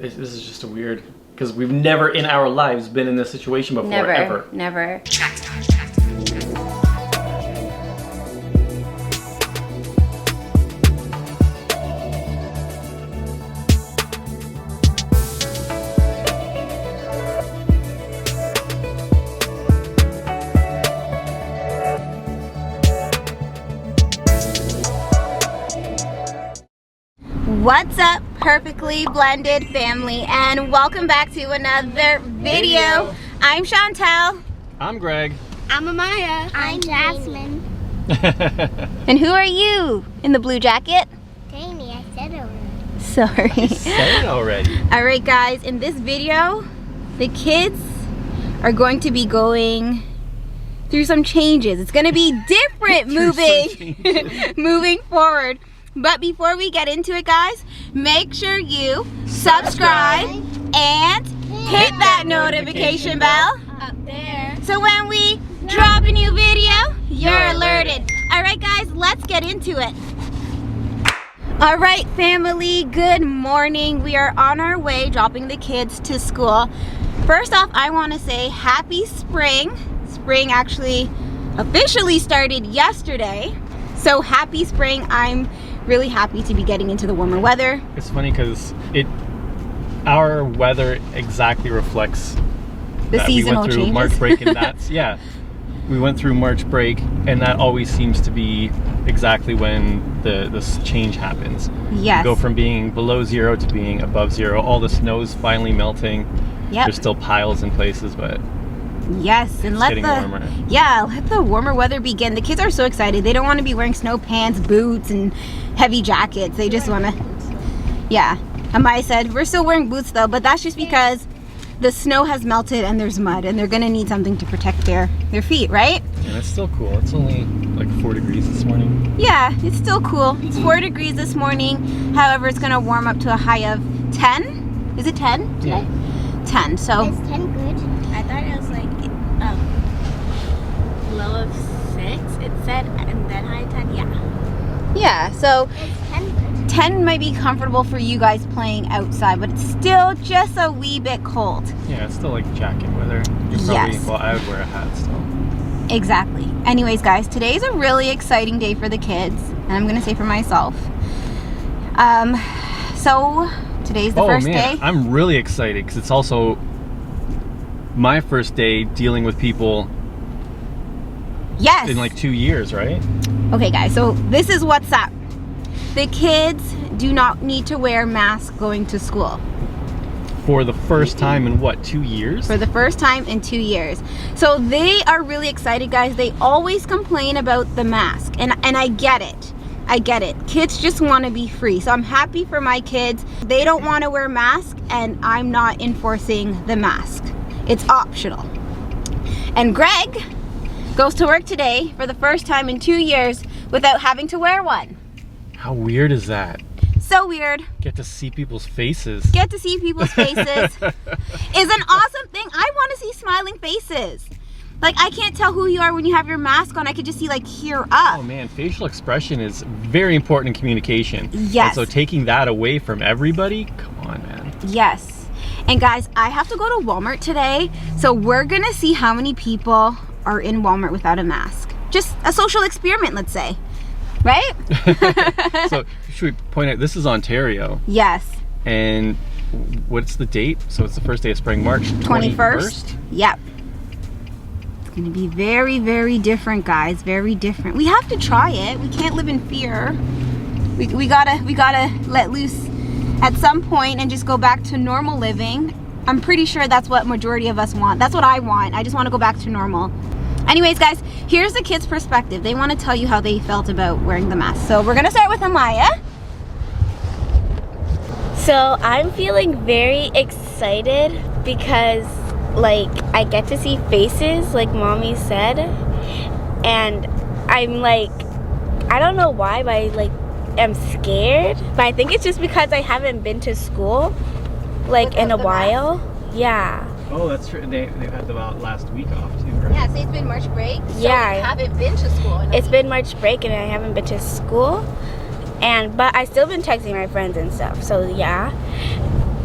This is just a weird, because we've never in our lives been in this situation before, ever. Never. What's up, perfectly blended family, and welcome back to another video. I'm Chantel. I'm Greg. I'm Amaya. I'm Jasmine. And who are you in the blue jacket? Jamie, I said it already. Sorry. You said it already. All right, guys, in this video, the kids are going to be going through some changes. It's going to be different moving forward. But before we get into it, guys, make sure you subscribe and hit that notification bell Up there. so when we drop a new video, you're alerted. All right, guys, let's get into it. All right, family, good morning. We are on our way dropping the kids to school. First off, I want to say happy spring. Spring actually officially started yesterday. So happy spring. I'm really happy to be getting into the warmer weather. It's funny because our weather exactly reflects The that seasonal we went through changes. March break, and that's we went through March break, and that always seems to be exactly when this change happens. Yes. You go from being below zero to being above zero. All the snow's finally melting. Yep. There's still piles in places, but Yes, and let the warmer weather begin. The kids are so excited. They don't want to be wearing snow pants, boots, and heavy jackets. They just want to, Amaya said, we're still wearing boots though, but that's just because the snow has melted and there's mud, and they're going to need something to protect their feet, right? and it's still cool. It's only like 4 degrees this morning. Yeah, it's still cool. It's 4 degrees this morning. However, it's going to warm up to a high of 10. Is it 10 today? Yeah. 10, so. Is 10 good? I thought it was like low of 6. It said, and then high 10. Yeah, so It's 10 good. 10 might be comfortable for you guys playing outside, but it's still just a wee bit cold. Yeah, it's still like jacket weather. You're probably, Yes. well, I would wear a hat still. Exactly. Anyways, guys, today's a really exciting day for the kids, and I'm gonna say for myself. So today's the first day. I'm really excited because it's also my first day dealing with people Yes. in like 2 years, right? Okay, guys, so this is what's up. The kids do not need to wear masks going to school For the first time in what, 2 years? for the first time in 2 years. So they are really excited, guys. They always complain about the mask, and I get it. I get it. Kids just want to be free. So I'm happy for my kids. They don't want to wear masks, and I'm not enforcing the mask. It's optional. And Greg goes to work today for the first time in 2 years without having to wear one. How weird is that? So weird. Get to see people's faces. Get to see people's faces is an awesome thing. I want to see smiling faces. Like, I can't tell who you are when you have your mask on. I could just see, like, here up. Oh man, facial expression is very important in communication. Yes. And so taking that away from everybody, come on, man. Yes. And guys, I have to go to Walmart today, so we're gonna see how many people are in Walmart without a mask. Just a social experiment, let's say. Right? So should we point out, this is Ontario, Yes. and what's the date? So it's the first day of spring, March 21st. Yep. It's gonna be very, very different, guys. Very different. We have to try it. We can't live in fear. We gotta let loose at some point and just go back to normal living. I'm pretty sure that's what majority of us want. That's what I want. I just want to go back to normal. Anyways, guys, here's the kids' perspective. They want to tell you how they felt about wearing the mask. So we're gonna start with Amaya. So I'm feeling very excited because like I get to see faces like mommy said, and I'm like, I don't know why, but I like am scared, but I think it's just because I haven't been to school like in a while. Yeah. Oh, that's true. They've had the last week off too, right? Yeah, so it's been March break. So Yeah. you haven't been to school. It's been March break and I haven't been to school, but I still been texting my friends and stuff. So yeah,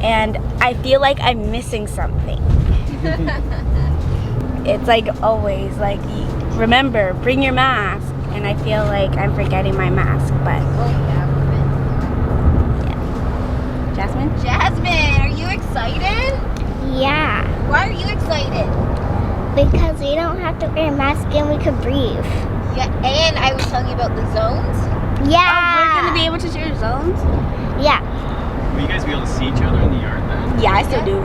and I feel like I'm missing something. It's like always like, remember, bring your mask, and I feel like I'm forgetting my mask, but Oh yeah. Jasmine? Jasmine, are you excited? Yeah, Why are you excited? because we don't have to wear a mask and we can breathe. Yeah, and I was telling you about the zones. Yeah. Oh, we're gonna be able to share zones? Yeah. Will you guys be able to see each other in the yard then? Yeah, I still do.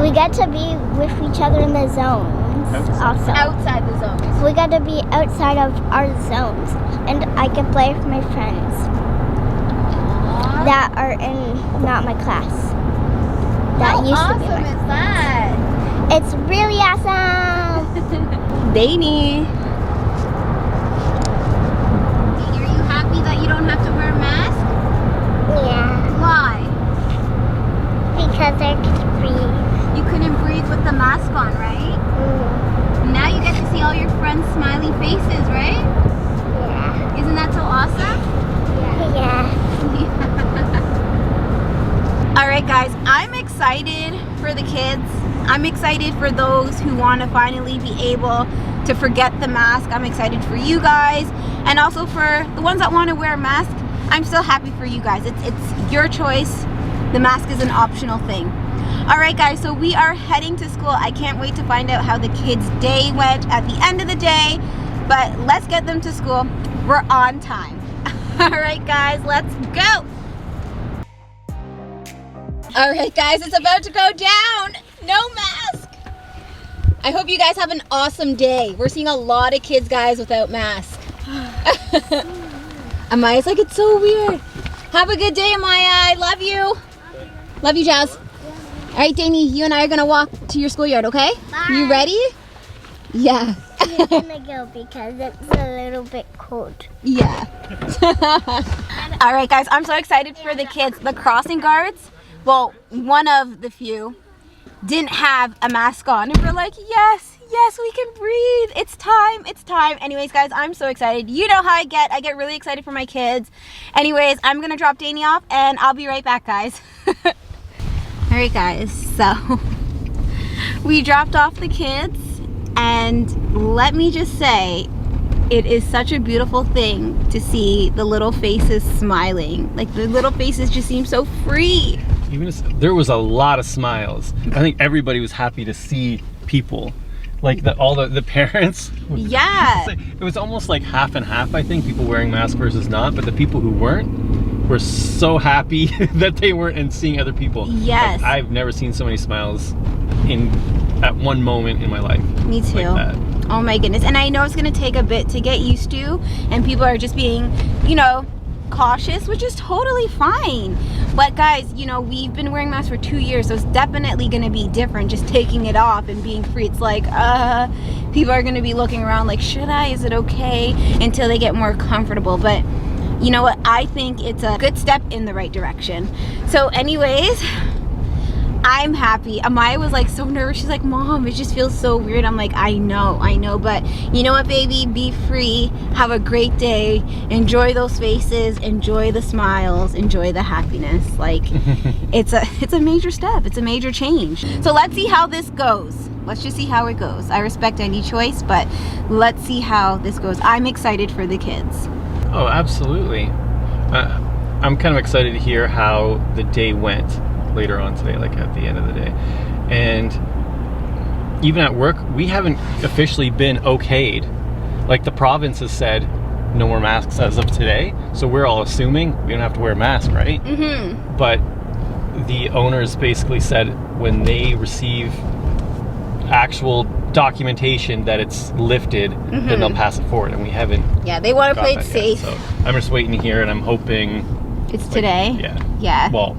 We get to be with each other in the zones also. Outside the zones. We got to be outside of our zones, and I can play with my friends that are in not my class. That How used awesome to be my is that? It's really awesome. Danny. Are you happy that you don't have to wear a mask? Yeah. Why? Because I can breathe. You couldn't breathe with the mask on, right? Now you get to see all your friends' smiley faces, right? Yeah. Isn't that so awesome? Yeah. All right, guys, I'm excited for the kids. I'm excited for those who want to finally be able to forget the mask. I'm excited for you guys, and also for the ones that want to wear a mask. I'm still happy for you guys. It's your choice. The mask is an optional thing. All right, guys, so we are heading to school. I can't wait to find out how the kids' day went at the end of the day, but let's get them to school. We're on time. All right, guys, let's go. All right, guys, it's about to go down. No mask. I hope you guys have an awesome day. We're seeing a lot of kids, guys, without mask. Amaya's like, it's so weird. Have a good day, Amaya. I love you. Love you, Jazz. All right, Danny, you and I are going to walk to your schoolyard, okay? Bye. You ready? Yeah. I'm gonna go because it's a little bit cold. Yeah. All right, guys, I'm so excited for the kids. The crossing guards, well, one of the few, didn't have a mask on. And we're like, yes, we can breathe. It's time. Anyways, guys, I'm so excited. You know how I get really excited for my kids. Anyways, I'm going to drop Danny off, and I'll be right back, guys. All right, guys, so we dropped off the kids, and let me just say, it is such a beautiful thing to see the little faces smiling. Like, the little faces just seem so free. There was a lot of smiles. I think everybody was happy to see people. Like all the parents. Yeah. It was almost like half and half, I think, people wearing masks versus not. But the people who weren't were so happy that they weren't and seeing other people. Yes. Like, I've never seen so many smiles at one moment in my life. Me too. Like that. Oh my goodness. And I know it's going to take a bit to get used to, and people are just being, cautious, which is totally fine. But guys, we've been wearing masks for 2 years, so it's definitely going to be different just taking it off and being free. It's like, people are going to be looking around like, should I? Is it okay? Until they get more comfortable. But you know what? I think it's a good step in the right direction. So anyways, I'm happy. Amaya was like so nervous. She's like, Mom, it just feels so weird. I'm like, I know, but you know what, baby? Be free. Have a great day. Enjoy those faces. Enjoy the smiles. Enjoy the happiness. Like, it's a major step. It's a major change. So let's see how this goes. Let's just see how it goes. I respect any choice, but let's see how this goes. I'm excited for the kids. Oh, absolutely. I'm kind of excited to hear how the day went later on today, like at the end of the day. And even at work, we haven't officially been okayed. Like, the province has said no more masks as of today, so we're all assuming we don't have to wear a mask, right? Mm-hmm. But the owners basically said when they receive actual documentation that it's lifted, then they'll pass it forward, and we haven't. Yeah, they want to play it got that safe. yet. So I'm just waiting here, and I'm hoping It's today? Yeah. Yeah. Well,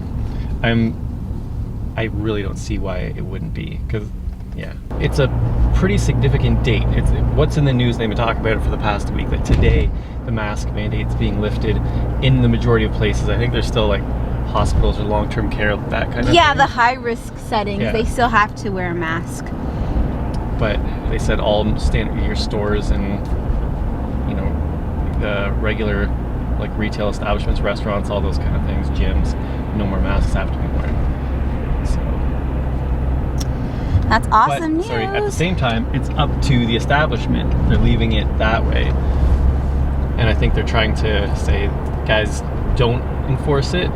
I really don't see why it wouldn't be, because it's a pretty significant date. It's what's in the news. They've been talking about it for the past week, that today the mask mandate's being lifted in the majority of places. I think there's still like hospitals or long-term care, that kind of Yeah, thing. the high-risk settings, Yeah. they still have to wear a mask. But they said all your stores and the regular like retail establishments, restaurants, all those kind of things, gyms, no more masks have to be worn. That's awesome news. Sorry, at the same time, it's up to the establishment. They're leaving it that way. And I think they're trying to say, guys, don't enforce it,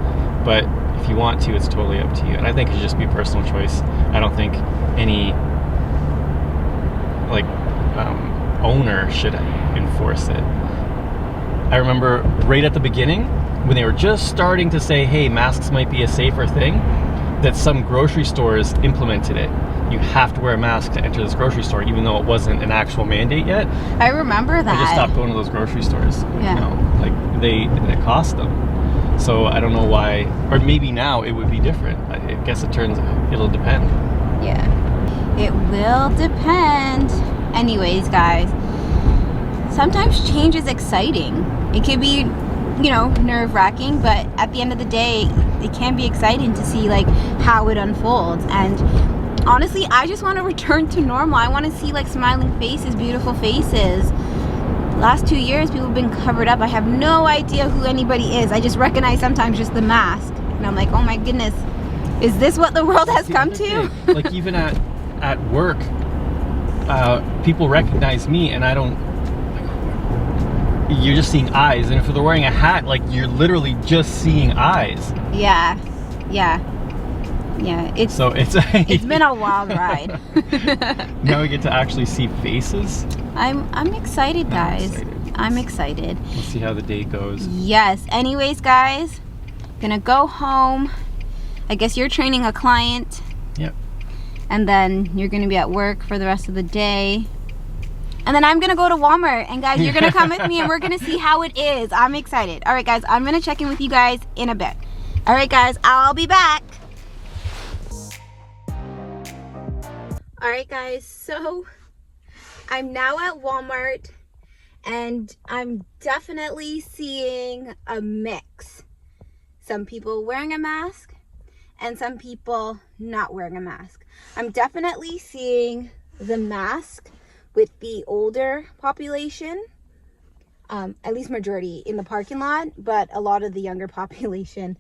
but if you want to, it's totally up to you. And I think it should just be a personal choice. I don't think any owner should enforce it. I remember right at the beginning when they were just starting to say, hey, masks might be a safer thing, that some grocery stores implemented it. You have to wear a mask to enter this grocery store, even though it wasn't an actual mandate yet. I remember that. I just stopped going to those grocery stores. Yeah. You know, it cost them. So I don't know why, or maybe now it would be different. I guess it'll depend. Yeah, it will depend. Anyways, guys, sometimes change is exciting. It can be, nerve-wracking, but at the end of the day, it can be exciting to see like how it unfolds. And honestly, I just want to return to normal. I want to see like smiling faces, beautiful faces. Last 2 years, people have been covered up. I have no idea who anybody is. I just recognize sometimes just the mask, and I'm like, oh my goodness, is this what the world has come to? Like even at work, people recognize me, and I don't. You're just seeing eyes, and if they're wearing a hat, like you're literally just seeing eyes. Yeah. It's been a wild ride. Now we get to actually see faces. I'm excited, guys. I'm excited. We'll see how the day goes. Yes. Anyways, guys, gonna go home. I guess you're training a client. Yep. And then you're gonna be at work for the rest of the day. And then I'm gonna go to Walmart, and guys, you're gonna come with me, and we're gonna see how it is. I'm excited. All right, guys, I'm gonna check in with you guys in a bit. All right, guys, I'll be back. All right, guys, so I'm now at Walmart, and I'm definitely seeing a mix. Some people wearing a mask, and some people not wearing a mask. I'm definitely seeing the mask with the older population, at least majority in the parking lot, but a lot of the younger population,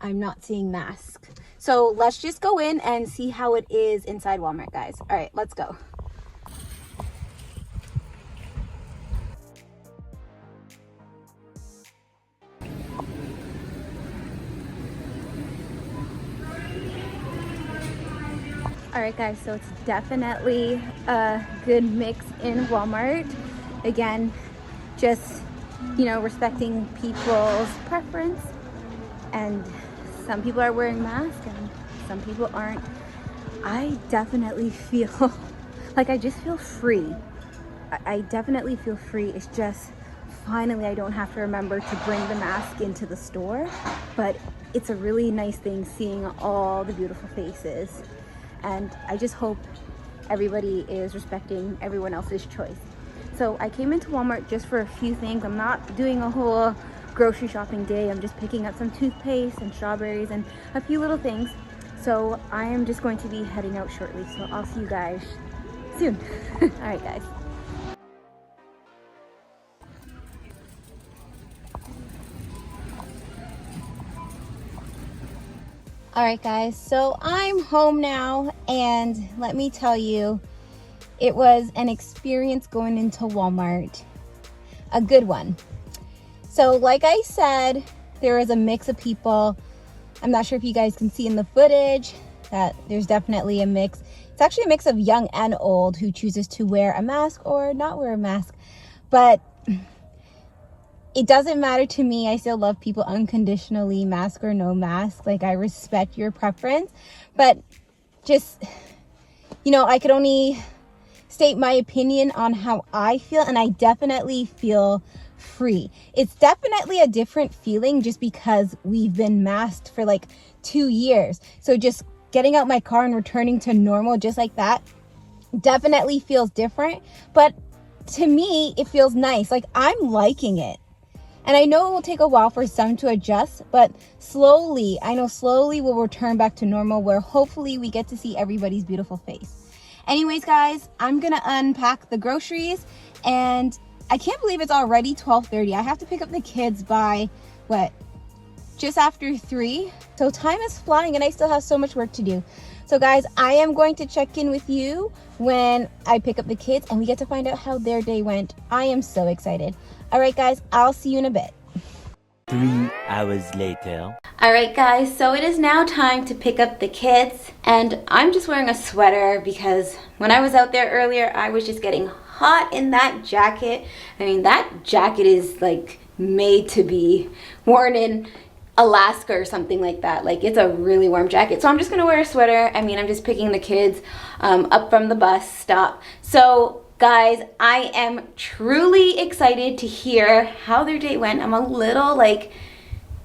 I'm not seeing masks. So let's just go in and see how it is inside Walmart, guys. All right, let's go. All right, guys, so it's definitely a good mix in Walmart. Again, just, respecting people's preference. And some people are wearing masks and some people aren't. I definitely feel like I just feel free. I definitely feel free. It's just finally I don't have to remember to bring the mask into the store. But it's a really nice thing seeing all the beautiful faces. And I just hope everybody is respecting everyone else's choice. So I came into Walmart just for a few things. I'm not doing a whole grocery shopping day. I'm just picking up some toothpaste and strawberries and a few little things. So I am just going to be heading out shortly. So I'll see you guys soon. All right, guys. All right, guys, so I'm home now, and let me tell you, it was an experience going into Walmart, a good one. So like I said, there was a mix of people. I'm not sure if you guys can see in the footage that there's definitely a mix. It's actually a mix of young and old who chooses to wear a mask or not wear a mask, but it doesn't matter to me. I still love people unconditionally, mask or no mask. Like, I respect your preference, but just, I could only state my opinion on how I feel, and I definitely feel free. It's definitely a different feeling just because we've been masked for like 2 years. So just getting out my car and returning to normal just like that definitely feels different. But to me, it feels nice. Like, I'm liking it. And I know it will take a while for some to adjust, but slowly we'll return back to normal, where hopefully we get to see everybody's beautiful face. Anyways, guys, I'm gonna unpack the groceries, and I can't believe it's already 12:30. I have to pick up the kids by, just after 3. So time is flying, and I still have so much work to do. So guys, I am going to check in with you when I pick up the kids and we get to find out how their day went. I am so excited. All right, guys, I'll see you in a bit. 3 hours later. All right, guys, so it is now time to pick up the kids. And I'm just wearing a sweater because when I was out there earlier, I was just getting hot in that jacket. I mean, that jacket is like made to be worn in Alaska or something like that. Like, it's a really warm jacket. So I'm just gonna wear a sweater. I mean, I'm just picking the kids up from the bus stop. So guys, I am truly excited to hear how their day went. I'm a little like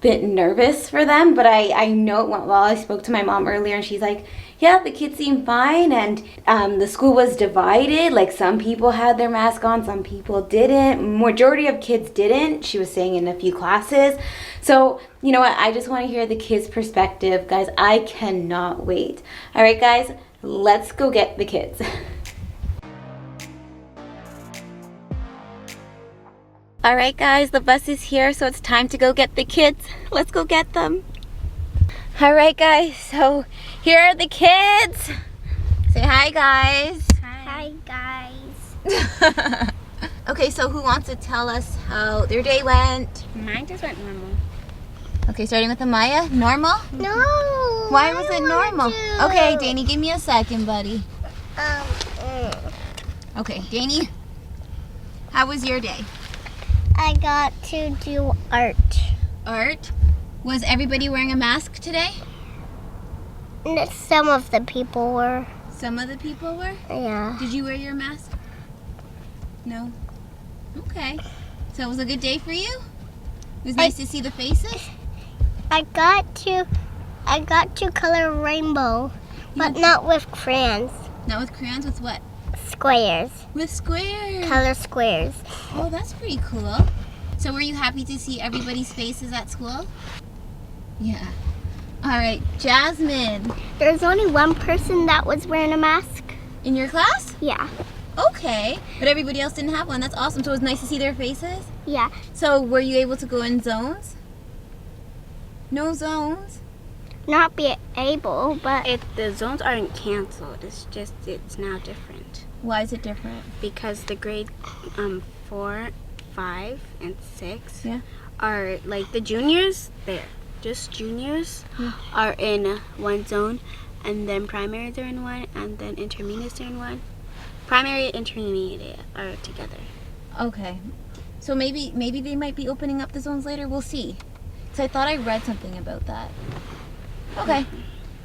bit nervous for them, but I know it went well. I spoke to my mom earlier and she's like, yeah, the kids seem fine, and the school was divided. Like, some people had their mask on, some people didn't. Majority of kids didn't, she was saying, in a few classes. So, you know what, I just want to hear the kids' perspective. Guys, I cannot wait. All right, guys, let's go get the kids. All right, guys, the bus is here, so it's time to go get the kids. Let's go get them. All right, guys, so here are the kids. Say hi, guys. Hi, guys. Okay, so who wants to tell us how their day went? Mine just went normal. Okay, starting with Amaya. Normal? No. Why was it normal? to. Okay, Danny, give me a second, buddy. Okay, Danny, how was your day? I got to do art. Art? Was everybody wearing a mask today? Some of the people were. Some of the people were? Yeah. Did you wear your mask? No? Okay. So it was a good day for you? It was nice to see the faces? I got to color rainbow, but not with crayons. Not with crayons, with what? Squares. With squares. Color squares. Oh, that's pretty cool. So were you happy to see everybody's faces at school? Yeah. All right, Jasmine. There's only one person that was wearing a mask. In your class? Yeah. Okay. But everybody else didn't have one. That's awesome. So it was nice to see their faces? Yeah. So were you able to go in zones? No zones? Not be able, but The zones aren't canceled. It's now different. Why is it different? Because the grade 4, 5, and 6 Yeah. are like the juniors, just juniors are in one zone, and then primaries are in one, and then intermediates are in one. Primary and intermediate are together. Okay. So maybe they might be opening up the zones later. We'll see. So I thought I read something about that. Okay.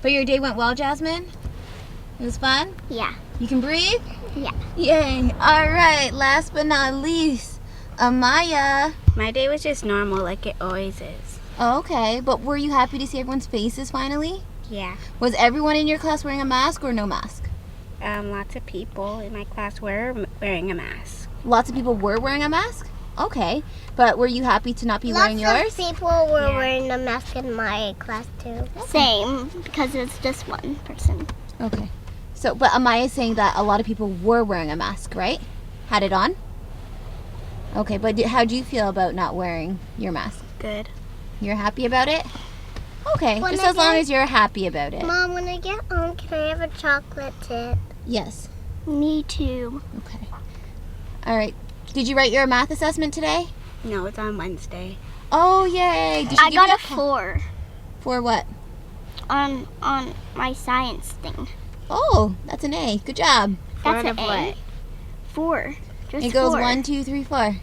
But your day went well, Jasmine? It was fun? yeah. You can breathe? Yeah. Yay. All right. Last but not least, Amaya. My day was just normal, like it always is. Oh, okay. But were you happy to see everyone's faces finally? Yeah. Was everyone in your class wearing a mask or no mask? Lots of people in my class were wearing a mask. Lots of people were wearing a mask? Okay. But were you happy to not be wearing yours? Lots of people were Yeah. wearing a mask in my class too. Same, because it's just one person. Okay. So, but Amaya is saying that a lot of people were wearing a mask, right? Had it on? Okay, but how do you feel about not wearing your mask? Good. You're happy about it? Okay, When just I as long get- as you're happy about it. Mom, when I get home, can I have a chocolate tip? Yes. Me too. Okay. All right. Did you write your math assessment today? No, it's on Wednesday. Oh, yay. Did she I give you got a 4 For what? on my science thing. Oh, that's an A. Good job. Four That's out of an what? A. 4. Just It goes 4. 1, 2, 3, 4.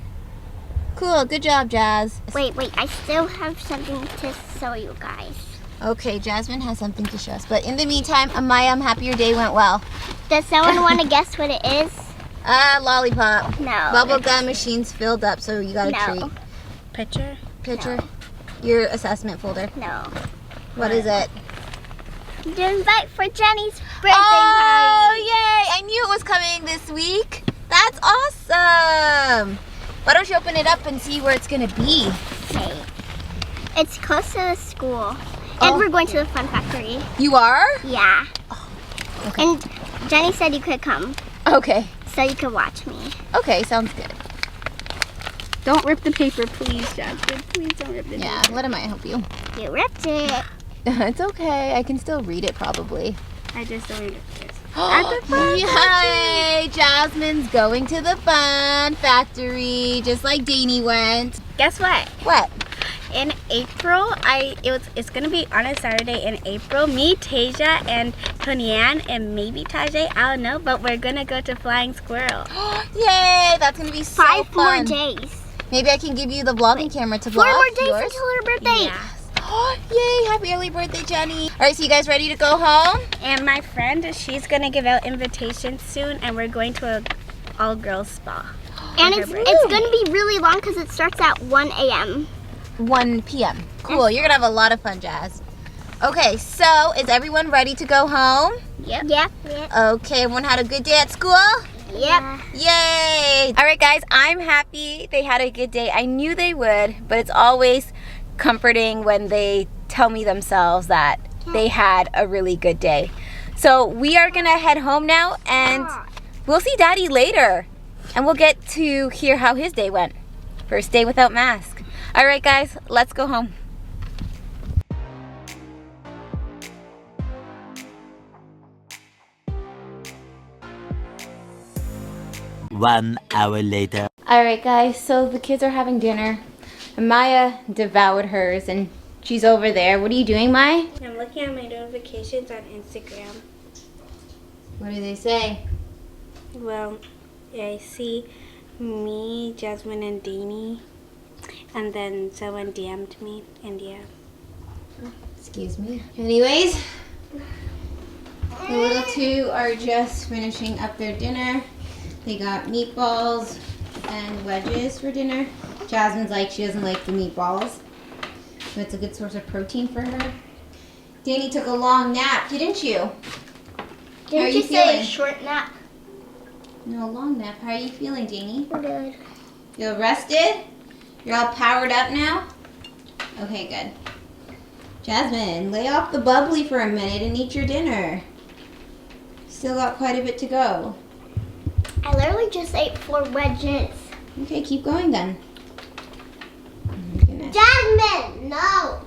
Cool. Good job, Jazz. Wait, I still have something to show you guys. Okay, Jasmine has something to show us. But in the meantime, Amaya, I'm happy your day went well. Does someone want to guess what it is? Lollipop. No. Bubble gum machine's filled up, so you got a No. treat. Picture? Picture. Your assessment folder. No. What is it? The invite for Jenny's birthday Oh, party. yay! I knew it was coming this week. That's awesome. Why don't you open it up and see where it's gonna be? Okay. It's close to the school. Oh. And we're going to the fun factory. You are? Yeah. Okay. And Jenny said you could come, Okay. so you could watch me. Okay, sounds good. Don't rip the paper, please, Jasmine. Please don't rip the Yeah, let him help you. You ripped it. It's okay. I can still read it probably. I just don't need this. Yay! Jasmine's going to the fun factory, just like Dani went. Guess what? What? In April, it's gonna be on a Saturday in April. Me, Tasia, and Tony-Ann, and maybe Tajay, I don't know, but we're gonna go to Flying Squirrel. Yay! That's gonna be so 5 more fun. days. Maybe I can give you the vlogging camera to vlog 4 more days yours. until her birthday. Yeah. Yay! Happy early birthday, Jenny. All right, so you guys ready to go home? And my friend, she's gonna give out invitations soon, and we're going to a all-girls spa. And her it's birthday. going to be really long because it starts at 1 a.m. 1 p.m. Cool. You're gonna have a lot of fun, Jazz. Okay, so is everyone ready to go home? Yep. Yep. Okay, everyone had a good day at school? Yep. Yay! All right, guys, I'm happy they had a good day. I knew they would, but it's always comforting when they tell me themselves that they had a really good day. So we are gonna head home now, and we'll see Daddy later, and we'll get to hear how his day went. First day without mask. All right, guys, let's go home. One hour later. All right, guys, so the kids are having dinner. Maya devoured hers, and she's over there. What are you doing, Maya? I'm looking at my notifications on Instagram. What do they say? Well, I see me, Jasmine, and Dani, and then someone DM'd me, and yeah. Excuse me. Anyways, the little two are just finishing up their dinner. They got meatballs and wedges for dinner. Jasmine's like, she doesn't like the meatballs, so it's a good source of protein for her. Dani took a long nap, didn't you? How are Didn't you you say feeling? a short nap? No, a long nap. How are you feeling, Dani? Good. Feel rested? You're all powered up now? Okay, good. Jasmine, lay off the bubbly for a minute and eat your dinner. Still got quite a bit to go. I literally just ate 4 wedges. Okay, keep going then. Oh my goodness. Jasmine, no.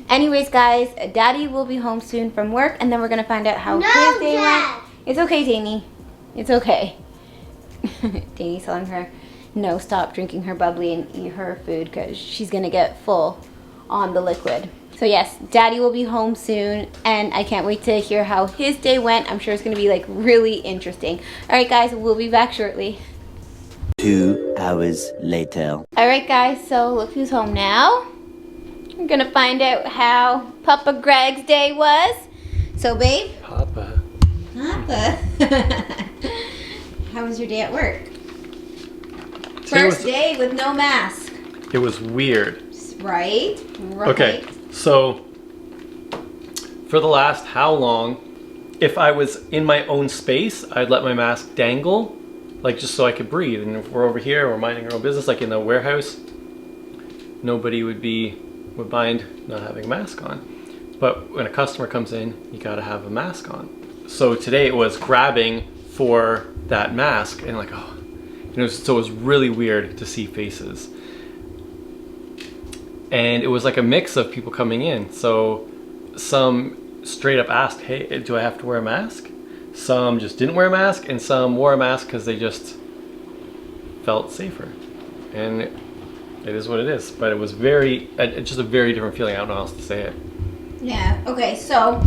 Anyways, guys, Daddy will be home soon from work, and then we're gonna find out how his day went. It's okay, Dani. It's okay. Dani's telling her, no, stop drinking her bubbly and eat her food because she's gonna get full on the liquid. So yes, Daddy will be home soon, and I can't wait to hear how his day went. I'm sure it's gonna be like really interesting. All right, guys, we'll be back shortly. 2 hours later. All right, guys, so look who's home now. We're gonna find out how Papa Greg's day was. So, babe. Papa. Papa. How was your day at work? Today First was- day with no mask. It was weird. Right? Right. Okay, so for the last how long, if I was in my own space, I'd let my mask dangle, like just so I could breathe. And if we're over here, we're minding our own business, like in the warehouse, nobody would mind not having a mask on. But when a customer comes in, you gotta have a mask on. So today it was grabbing for that mask and like, oh, so it was really weird to see faces. And it was like a mix of people coming in. So some straight up asked, hey, do I have to wear a mask? Some just didn't wear a mask, and some wore a mask because they just felt safer. And it is what it is. But it was just a very different feeling. I don't know how else to say it. Yeah, okay, so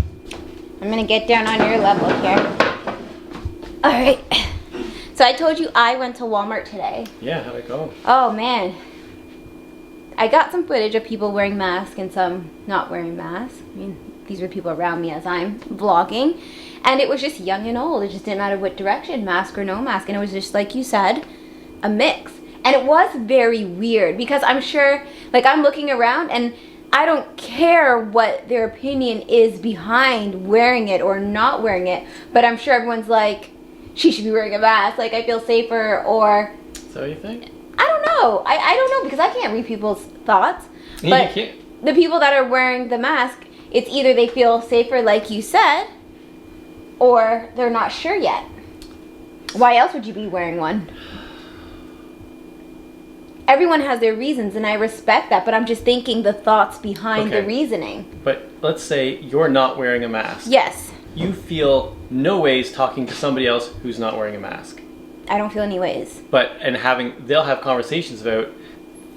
I'm gonna get down on your level here. All right. So I told you I went to Walmart today. Yeah, how'd it go? Oh man. I got some footage of people wearing masks and some not wearing masks. I mean, these were people around me as I'm vlogging. And it was just young and old. It just didn't matter what direction, mask or no mask. And it was just, like you said, a mix. And it was very weird because I'm sure, like I'm looking around and I don't care what their opinion is behind wearing it or not wearing it. But I'm sure everyone's like, she should be wearing a mask. Like I feel safer, or Is that what you think? I don't know. I don't know because I can't read people's thoughts. Yeah, But you can't. the people that are wearing the mask, it's either they feel safer like you said, or they're not sure yet. Why else would you be wearing one? Everyone has their reasons and I respect that, but I'm just thinking the thoughts behind the Okay. reasoning. But let's say you're not wearing a mask. Yes. you feel no ways talking to somebody else who's not wearing a mask. I don't feel any ways. They'll have conversations about,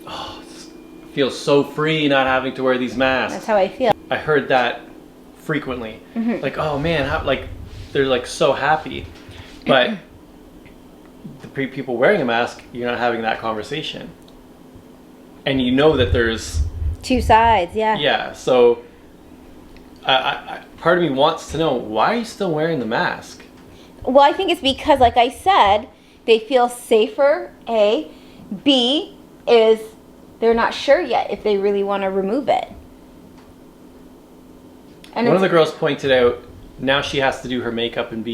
oh, it feels so free not having to wear these masks. That's how I feel. I heard that frequently. Like, oh man, they're like so happy. But the people wearing a mask, you're not having that conversation. And you know that there's... Two sides, yeah. Yeah, so part of me wants to know, why are you still wearing the mask? Well, I think it's because, like I said, they feel safer, A. B is they're not sure yet if they really want to remove it. And one of the girls pointed out, now she has to do her makeup and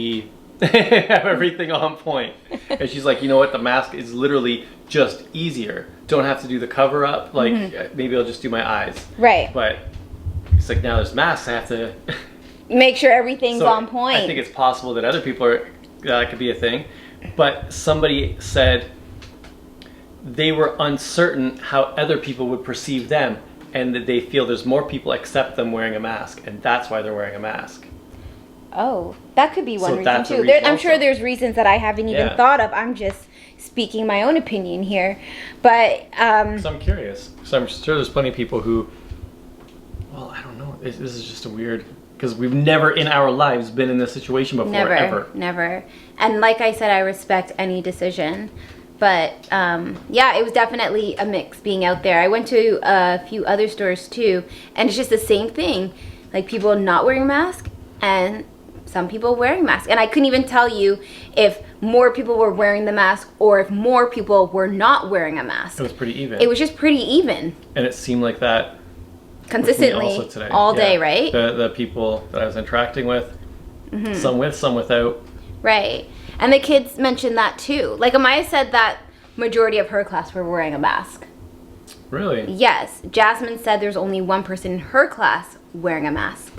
have everything on point. And she's like, you know what, the mask is literally just easier. Don't have to do the cover up. Like, maybe I'll just do my eyes. Right. But it's like, now there's masks, I have to... Make sure everything's So on point. I think it's possible that other people that could be a thing. But somebody said they were uncertain how other people would perceive them, and that they feel there's more people accept them wearing a mask, and that's why they're wearing a mask. Oh, that could be one So reason that's a too. reason I'm sure also. there's reasons that I haven't even Yeah. thought of. I'm just speaking my own opinion here. But So I'm curious. So I'm sure there's plenty of people who, well, I don't know. This is just a weird, because we've never in our lives been in this situation before, ever. Never. And like I said, I respect any decision. But yeah, it was definitely a mix being out there. I went to a few other stores too, and it's just the same thing. Like people not wearing masks and some people wearing masks. And I couldn't even tell you if more people were wearing the mask or if more people were not wearing a mask. It was pretty even. It was just pretty even. And it seemed like that Consistently, also today. all day, Yeah. right? The people that I was interacting with, some with, some without. Right. And the kids mentioned that too. Like Amaya said that majority of her class were wearing a mask. Really? Yes. Jasmine said there's only one person in her class wearing a mask.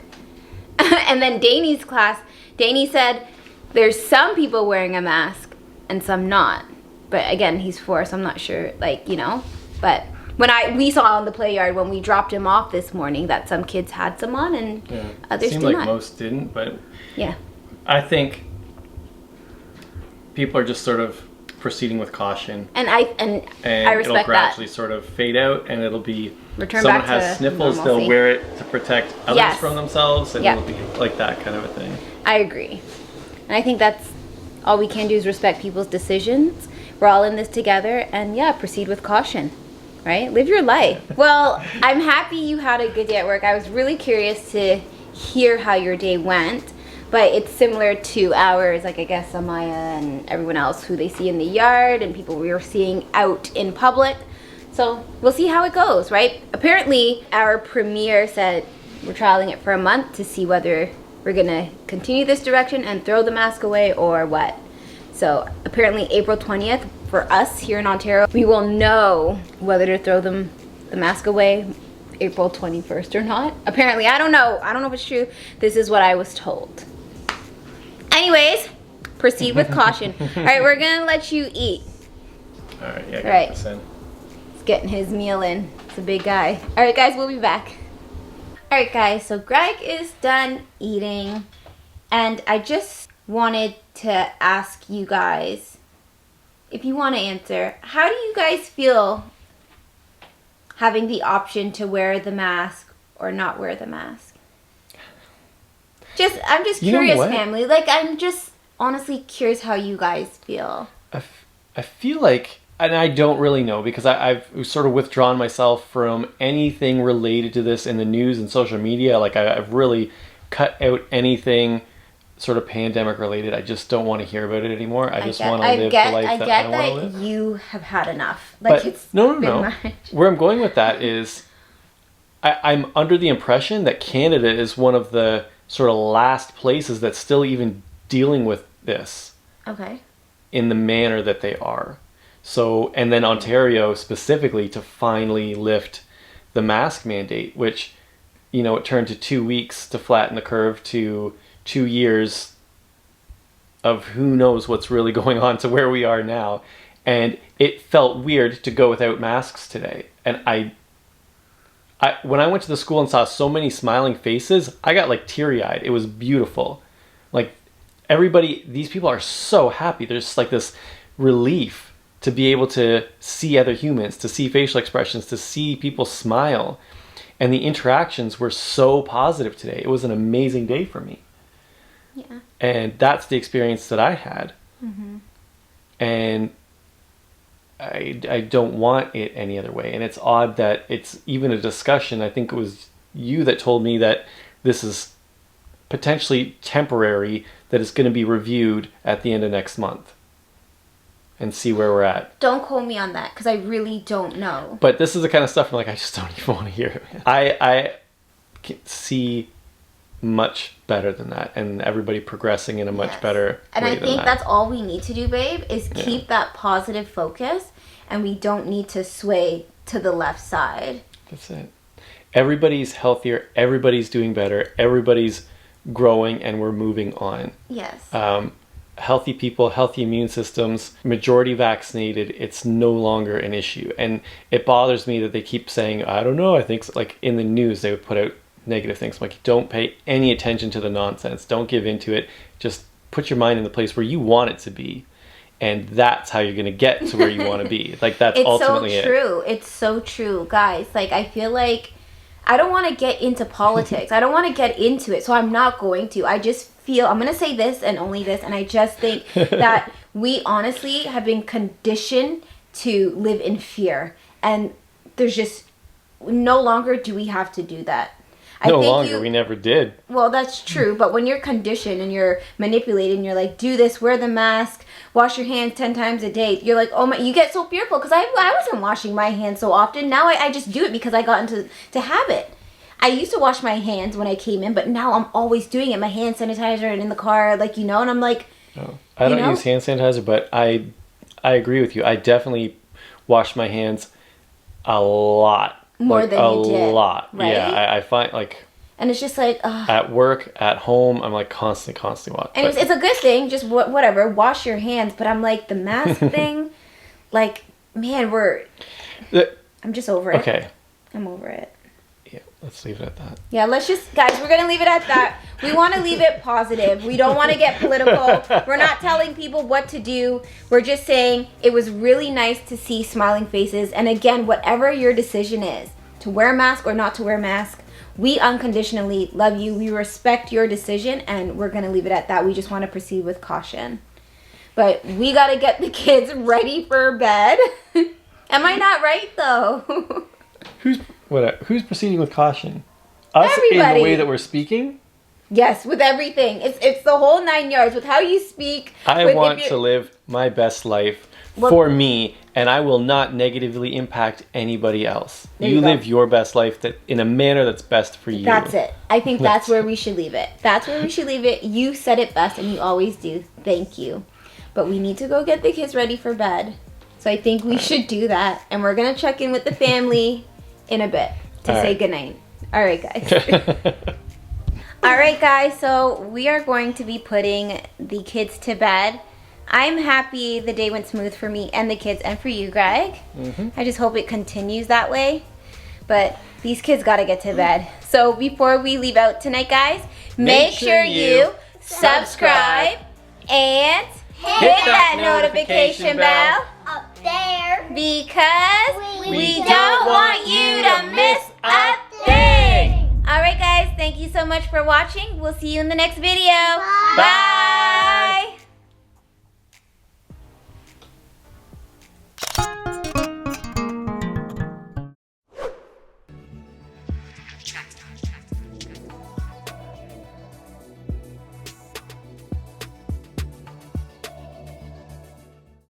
And then Danny's class, Danny said there's some people wearing a mask and some not. But again, he's 4, so I'm not sure, like, you know. But we saw in the play yard when we dropped him off this morning that some kids had some on and others Seemed did like not. most didn't, but Yeah. I think people are just sort of proceeding with caution. And I And respect it'll gradually sort of fade out, and it'll be Return someone back has to sniffles, normalcy. they'll wear it to protect others Yes. from themselves, and Yep. it'll be like that kind of a thing. I agree. And I think that's all we can do is respect people's decisions. We're all in this together, and yeah, proceed with caution, right? Live your life. Well, I'm happy you had a good day at work. I was really curious to hear how your day went, but it's similar to ours, like I guess Amaya and everyone else who they see in the yard and people we were seeing out in public. So we'll see how it goes, right? Apparently, our premier said we're trialing it for a month to see whether we're gonna continue this direction and throw the mask away or what. So apparently April 20th for us here in Ontario, we will know whether to throw the mask away April 21st or not. Apparently, I don't know if it's true. This is what I was told. Anyways, proceed with caution. All right, we're gonna let you eat. All right, yeah, Right. get this in. He's getting his meal in. It's a big guy. All right, guys, we'll be back. All right, guys, so Greg is done eating, and I just wanted to ask you guys, if you want to answer, how do you guys feel having the option to wear the mask or not wear the mask? I'm just You know curious, what? family. Like, I'm just honestly curious how you guys feel. I feel like, and I don't really know because I've sort of withdrawn myself from anything related to this in the news and social media. Like I've really cut out anything sort of pandemic related. I just don't want to hear about it anymore. I just want to live the life that I want to live. You have had enough. Like, But it's no. been much. Where I'm going with that is I'm under the impression that Canada is one of the sort of last places that's still even dealing with this Okay. in the manner that they are. So, and then Ontario specifically to finally lift the mask mandate, which, you know, it turned to 2 weeks to flatten the curve to 2 years of who knows what's really going on to where we are now. And it felt weird to go without masks today. And I when I went to the school and saw so many smiling faces, I got like teary-eyed. It was beautiful. Like everybody, these people are so happy. There's just like this relief to be able to see other humans, to see facial expressions, to see people smile. And the interactions were so positive today. It was an amazing day for me. Yeah. And that's the experience that I had. And I don't want it any other way. And it's odd that it's even a discussion. I think it was you that told me that this is potentially temporary, that it's going to be reviewed at the end of next month and see where we're at. Don't quote me on that because I really don't know. But this is the kind of stuff I'm like, I just don't even want to hear it. I can see much better than that, and everybody progressing in a much better and way I than think that. that's all we need to do, babe, is keep that positive focus, and we don't need to sway to the left side. That's it. Everybody's healthier, everybody's doing better, everybody's growing, and we're moving on. Yes. Healthy people, healthy immune systems, majority vaccinated, it's no longer an issue. And it bothers me that they keep saying, I don't know, I think, like in the news, they would put out negative things. I'm like, don't pay any attention to the nonsense. Don't give into it. Just put your mind in the place where you want it to be. And that's how you're going to get to where you want to be. Like, that's ultimately it. It's so true. It's so true, guys. Like, I feel like I don't want to get into politics. I don't want to get into it, so I'm not going to. I just feel, I'm going to say this and only this, and I just think that we honestly have been conditioned to live in fear. And there's just, no longer do we have to do that. No longer, we never did. Well, that's true, but when you're conditioned and you're manipulated and you're like, do this, wear the mask, wash your hands 10 times a day, you're like, oh my, you get so fearful because I wasn't washing my hands so often. Now I just do it because I got into habit. I used to wash my hands when I came in, but now I'm always doing it. My hand sanitizer and in the car, like, you know, and I'm like... No, I don't use hand sanitizer, but I agree with you. I definitely wash my hands a lot. More than you did. A lot. Right? Yeah, I find like... And it's just like... at work, at home, I'm like constantly washing. And it's a good thing, just whatever, wash your hands. But I'm like, the mask thing, like, man, I'm just over it. Okay. I'm over it. Yeah, let's leave it at that. Yeah, let's just, guys, we're going to leave it at that. We want to leave it positive. We don't want to get political. We're not telling people what to do. We're just saying it was really nice to see smiling faces. And again, whatever your decision is, to wear a mask or not to wear a mask, we unconditionally love you. We respect your decision, and we're going to leave it at that. We just want to proceed with caution. But we got to get the kids ready for bed. Am I not right, though? Who's proceeding with caution? Us Everybody. in the way that we're speaking? Yes, with everything. It's the whole 9 yards with how you speak. I want to live my best life for me, and I will not negatively impact anybody else. You live your best life in a manner that's best for you. That's it. I think that's where we should leave it. That's where we should leave it. You said it best, and you always do. Thank you. But we need to go get the kids ready for bed. So I think we should do that. And we're going to check in with the family in a bit to say goodnight. All right, guys. All right, guys. So we are going to be putting the kids to bed. I'm happy the day went smooth for me and the kids and for you, Greg. I just hope it continues that way. But these kids got to get to bed. So before we leave out tonight, guys, make sure you subscribe and hit that notification bell Up there. because We don't want you to miss a thing. All right, guys. Thank you so much for watching. We'll see you in the next video. Bye.